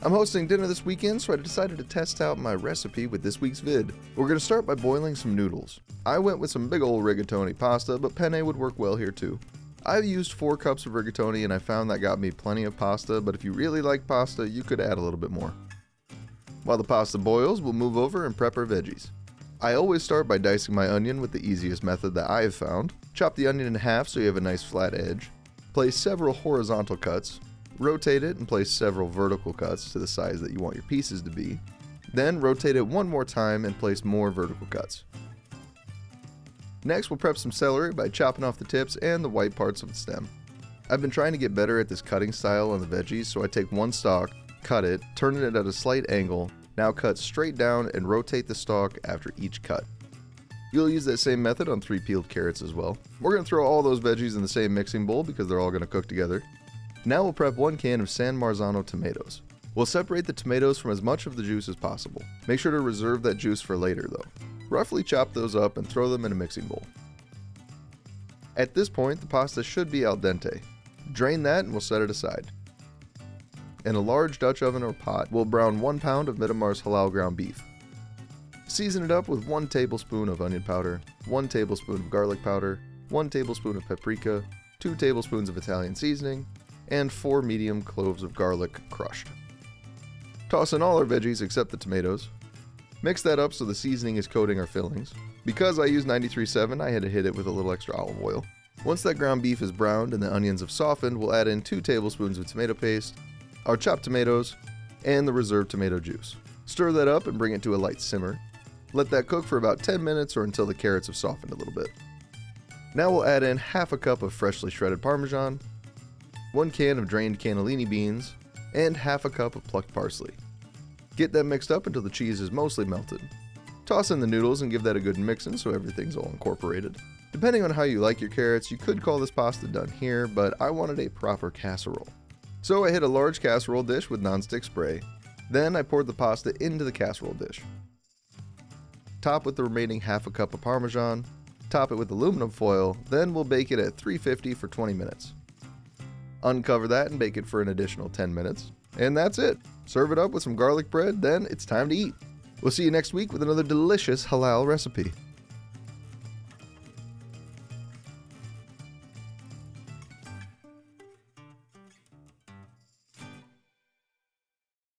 I'm hosting dinner this weekend, so I decided to test out my recipe with this week's vid. We're going to start by boiling some noodles. I went with some big ol' rigatoni pasta, but penne would work well here too. I've used 4 cups of rigatoni and I found that got me plenty of pasta, but if you really like pasta, you could add a little bit more. While the pasta boils, we'll move over and prep our veggies. I always start by dicing my onion with the easiest method that I have found. Chop the onion in half so you have a nice flat edge. Place several horizontal cuts. Rotate it and place several vertical cuts to the size that you want your pieces to be. Then rotate it one more time and place more vertical cuts. Next, we'll prep some celery by chopping off the tips and the white parts of the stem. I've been trying to get better at this cutting style on the veggies, so I take one stalk, cut it, turn it at a slight angle, now cut straight down and rotate the stalk after each cut. You'll use that same method on 3 peeled carrots as well. We're going to throw all those veggies in the same mixing bowl because they're all going to cook together. Now we'll prep 1 can of San Marzano tomatoes. We'll separate the tomatoes from as much of the juice as possible. Make sure to reserve that juice for later though. Roughly chop those up and throw them in a mixing bowl. At this point, the pasta should be al dente. Drain that and we'll set it aside. In a large Dutch oven or pot, we'll brown 1 pound of Midamar's halal ground beef. Season it up with 1 tablespoon of onion powder, 1 tablespoon of garlic powder, 1 tablespoon of paprika, 2 tablespoons of Italian seasoning, and 4 medium cloves of garlic crushed. Toss in all our veggies except the tomatoes. Mix that up so the seasoning is coating our fillings. Because I use 93.7, I had to hit it with a little extra olive oil. Once that ground beef is browned and the onions have softened, we'll add in 2 tablespoons of tomato paste, our chopped tomatoes, and the reserved tomato juice. Stir that up and bring it to a light simmer. Let that cook for about 10 minutes or until the carrots have softened a little bit. Now we'll add in half a cup of freshly shredded Parmesan, 1 can of drained cannellini beans, and half a cup of plucked parsley. Get that mixed up until the cheese is mostly melted. Toss in the noodles and give that a good mixin' so everything's all incorporated. Depending on how you like your carrots, you could call this pasta done here, but I wanted a proper casserole. So I hit a large casserole dish with nonstick spray. Then I poured the pasta into the casserole dish. Top with the remaining half a cup of Parmesan. Top it with aluminum foil, then we'll bake it at 350 for 20 minutes. Uncover that and bake it for an additional 10 minutes. And that's it. Serve it up with some garlic bread, then it's time to eat. We'll see you next week with another delicious halal recipe.